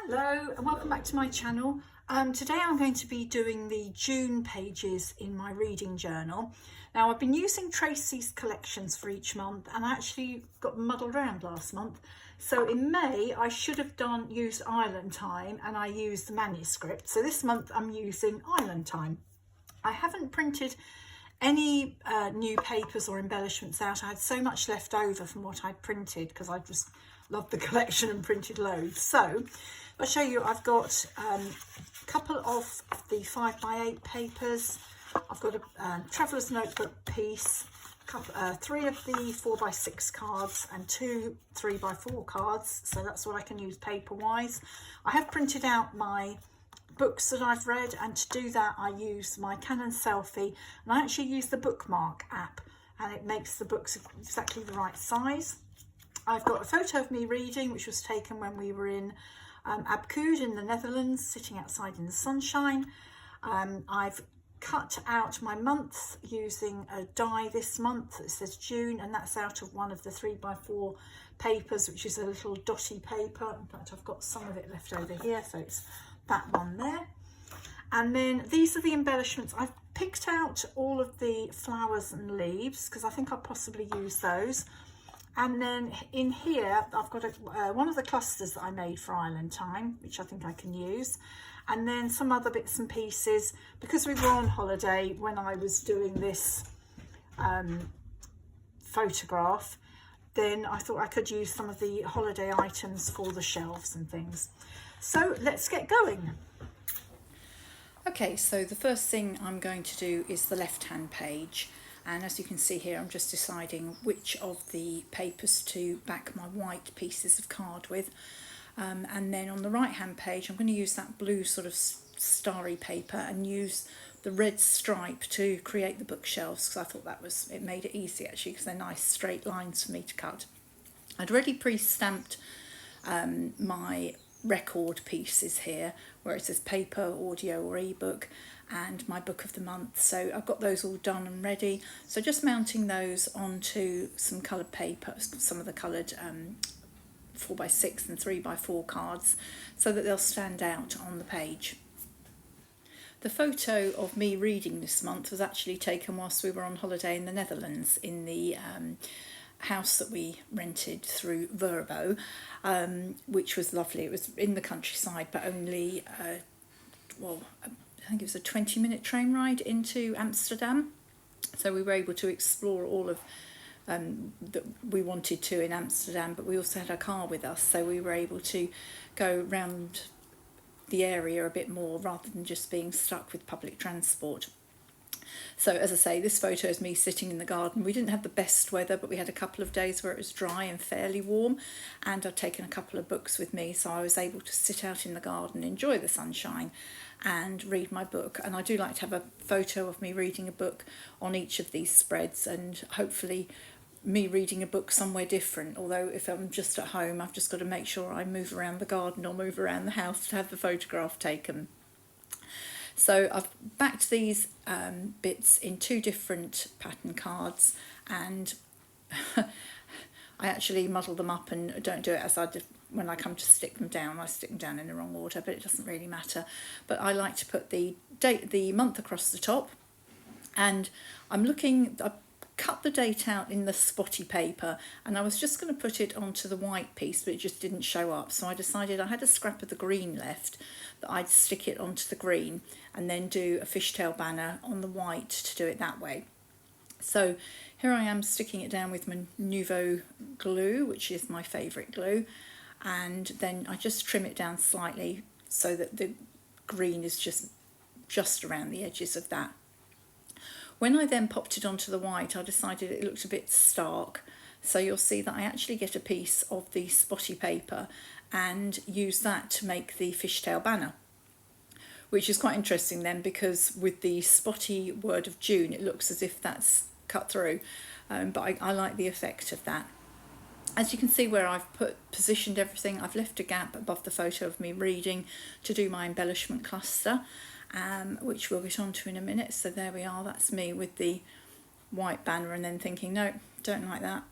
Hello and welcome back to my channel. Today I'm going to be doing the June pages in my reading journal. Now I've been using Traci's collections for each month and I actually got muddled around last month. So in May I should have used Island Time and I used the manuscript. So this month I'm using Island Time. I haven't printed any new papers or embellishments out. I had so much left over from what I printed because I just loved the collection and printed loads. So I'll show you, I've got a couple of the 5x8 papers. I've got a traveller's notebook piece, three of the 4x6 cards and two 3x4 cards. So that's what I can use paper wise. I have printed out my books that I've read, and to do that I use my Canon Selfie, and I actually use the bookmark app and it makes the books exactly the right size. I've got a photo of me reading which was taken when we were in Abcoude in the Netherlands, sitting outside in the sunshine. I've cut out my months using a die this month. It says June and that's out of one of the 3x4 papers, which is a little dotty paper. In fact, I've got some of it left over here, so it's that one there. And then these are the embellishments. I've picked out all of the flowers and leaves because I think I'll possibly use those. And then in here I've got one of the clusters that I made for Island Time, which I think I can use, and then some other bits and pieces because we were on holiday when I was doing this photograph. Then I thought I could use some of the holiday items for the shelves and things. So let's get going. Okay, so the first thing I'm going to do is the left-hand page, and as you can see here I'm just deciding which of the papers to back my white pieces of card with, and then on the right-hand page I'm going to use that blue sort of starry paper and use the red stripe to create the bookshelves, because I thought it made it easy actually, because they're nice straight lines for me to cut. I'd already pre-stamped my record pieces here where it says paper, audio or ebook, and my book of the month. So I've got those all done and ready. So just mounting those onto some coloured paper, some of the coloured 4x6 and 3x4 cards, so that they'll stand out on the page. The photo of me reading this month was actually taken whilst we were on holiday in the Netherlands, in the house that we rented through Verbo, which was lovely. It was in the countryside, but only I think it was a 20-minute train ride into Amsterdam, so we were able to explore all of that we wanted to in Amsterdam, but we also had a car with us, so we were able to go round the area a bit more rather than just being stuck with public transport. So as I say, this photo is me sitting in the garden. We didn't have the best weather, but we had a couple of days where it was dry and fairly warm, and I'd taken a couple of books with me, so I was able to sit out in the garden, enjoy the sunshine and read my book. And I do like to have a photo of me reading a book on each of these spreads, and hopefully me reading a book somewhere different. Although if I'm just at home, I've just got to make sure I move around the garden or move around the house to have the photograph taken. So I've backed these bits in two different pattern cards, and I actually muddle them up and don't do it as I do when I come to stick them down. I stick them down in the wrong order, but it doesn't really matter. But I like to put the date, the month across the top, and I cut the date out in the spotty paper, and I was just going to put it onto the white piece, but it just didn't show up. So I decided I had a scrap of the green left, that I'd stick it onto the green and then do a fishtail banner on the white to do it that way. So here I am sticking it down with my Nouveau glue, which is my favourite glue, and then I just trim it down slightly so that the green is just around the edges of that. When I then popped it onto the white, I decided it looked a bit stark, so you'll see that I actually get a piece of the spotty paper and use that to make the fishtail banner, which is quite interesting then, because with the spotty word of June it looks as if that's cut through, but I like the effect of that. As you can see where I've positioned everything, I've left a gap above the photo of me reading to do my embellishment cluster, which we'll get on to in a minute. So there we are, that's me with the white banner, and then thinking, no, don't like that.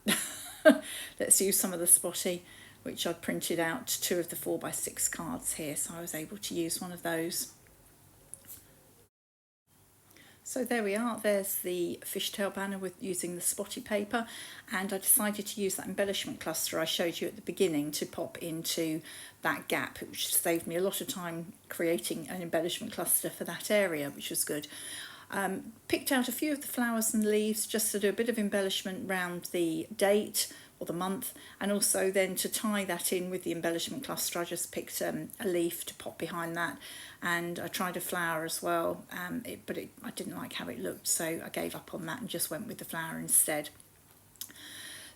Let's use some of the spotty which I'd printed out 2 of the 4x6 cards here, so I was able to use one of those. So there we are, there's the fishtail banner with using the spotty paper, and I decided to use that embellishment cluster I showed you at the beginning to pop into that gap, which saved me a lot of time creating an embellishment cluster for that area, which was good. Picked out a few of the flowers and leaves just to do a bit of embellishment around the date or the month, and also then to tie that in with the embellishment cluster I just picked a leaf to pop behind that, and I tried a flower as well, but I didn't like how it looked, so I gave up on that and just went with the flower instead.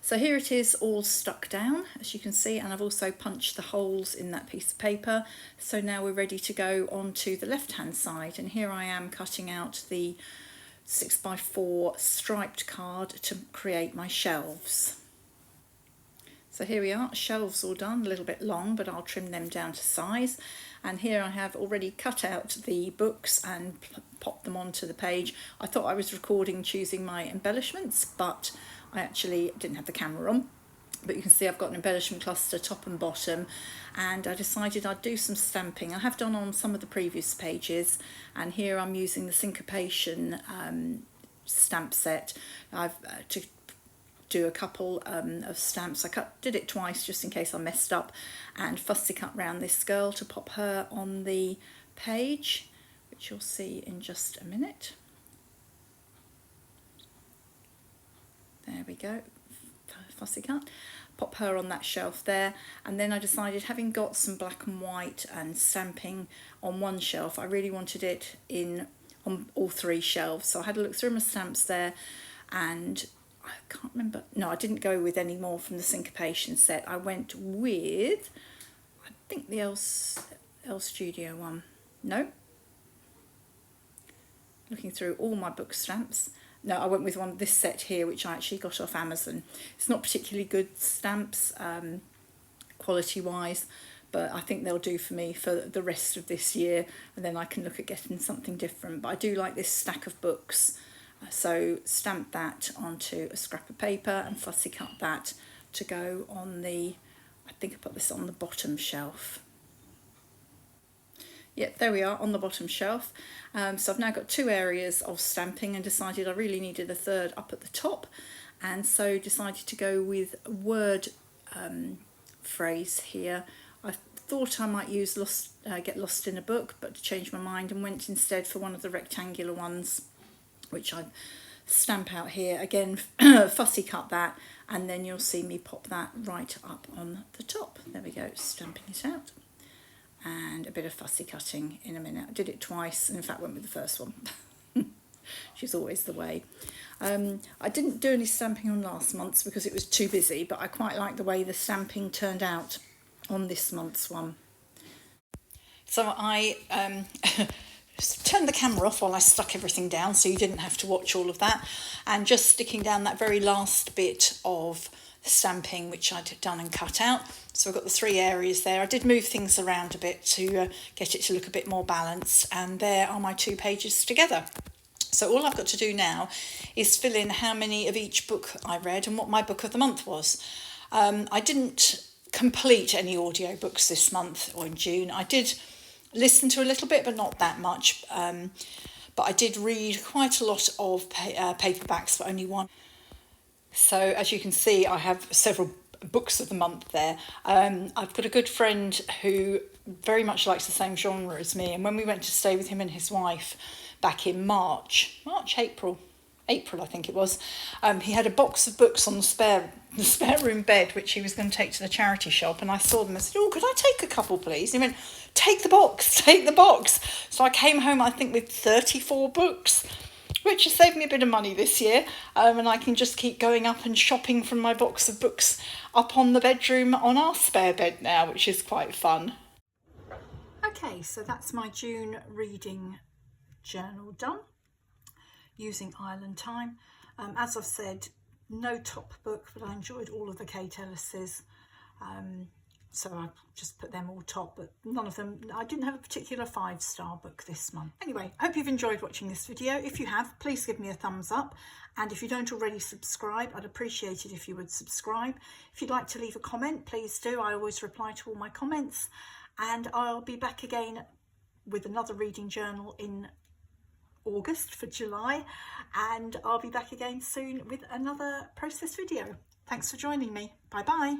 So here it is all stuck down, as you can see, and I've also punched the holes in that piece of paper. So now we're ready to go on to the left hand side, and here I am cutting out the 6x4 striped card to create my shelves. So here we are, shelves all done, a little bit long, but I'll trim them down to size. And here I have already cut out the books and popped them onto the page. I thought I was recording choosing my embellishments, but I actually didn't have the camera on. But you can see I've got an embellishment cluster top and bottom, and I decided I'd do some stamping. I have done on some of the previous pages, and here I'm using the Syncopation stamp set. I've to do a couple of stamps. I did it twice just in case I messed up, and fussy cut round this girl to pop her on the page, which you'll see in just a minute. There we go, fussy cut. Pop her on that shelf there, and then I decided, having got some black and white and stamping on one shelf, I really wanted it on all 3 shelves. So I had a look through my stamps there, and I can't remember, no, I didn't go with any more from the Syncopation set. I went with, I think, the L Studio one. No, looking through all my book stamps. No, I went with one of this set here, which I actually got off Amazon. It's not particularly good stamps, quality-wise, but I think they'll do for me for the rest of this year, and then I can look at getting something different. But I do like this stack of books, so stamp that onto a scrap of paper and fussy cut that to go on the, I think I put this on the bottom shelf. Yep, there we are on the bottom shelf. So I've now got 2 areas of stamping, and decided I really needed a third up at the top, and so decided to go with a word phrase here. I thought I might use get lost in a book, but changed my mind and went instead for one of the rectangular ones, which I stamp out here. Again, fussy cut that, and then you'll see me pop that right up on the top. There we go, stamping it out. And a bit of fussy cutting in a minute. I did it twice, and in fact went with the first one. She's always the way. I didn't do any stamping on last month's because it was too busy, but I quite like the way the stamping turned out on this month's one. So I turned the camera off while I stuck everything down, so you didn't have to watch all of that, and just sticking down that very last bit of stamping which I'd done and cut out. So I've got the 3 areas there. I did move things around a bit to get it to look a bit more balanced, and there are my 2 pages together. So all I've got to do now is fill in how many of each book I read and what my book of the month was. I didn't complete any audio books this month or in June. I did listen to a little bit, but not that much. But I did read quite a lot of paperbacks, but only one. So as you can see, I have several books of the month there. I've got a good friend who very much likes the same genre as me, and when we went to stay with him and his wife back in April I think it was, he had a box of books on the spare room bed which he was going to take to the charity shop, and I saw them and said, "Oh, could I take a couple please?" And he went, take the box. So I came home, I think, with 34 books, which has saved me a bit of money this year, and I can just keep going up and shopping from my box of books up on the bedroom on our spare bed now, which is quite fun. Okay, so that's my June reading journal done using Island Time. As I've said, no top book, but I enjoyed all of the Kate Ellis's. So I just put them all top, but none of them, I didn't have a particular 5-star book this month. Anyway, I hope you've enjoyed watching this video. If you have, please give me a thumbs up. And if you don't already subscribe, I'd appreciate it if you would subscribe. If you'd like to leave a comment, please do. I always reply to all my comments. And I'll be back again with another reading journal in August for July. And I'll be back again soon with another process video. Thanks for joining me. Bye bye.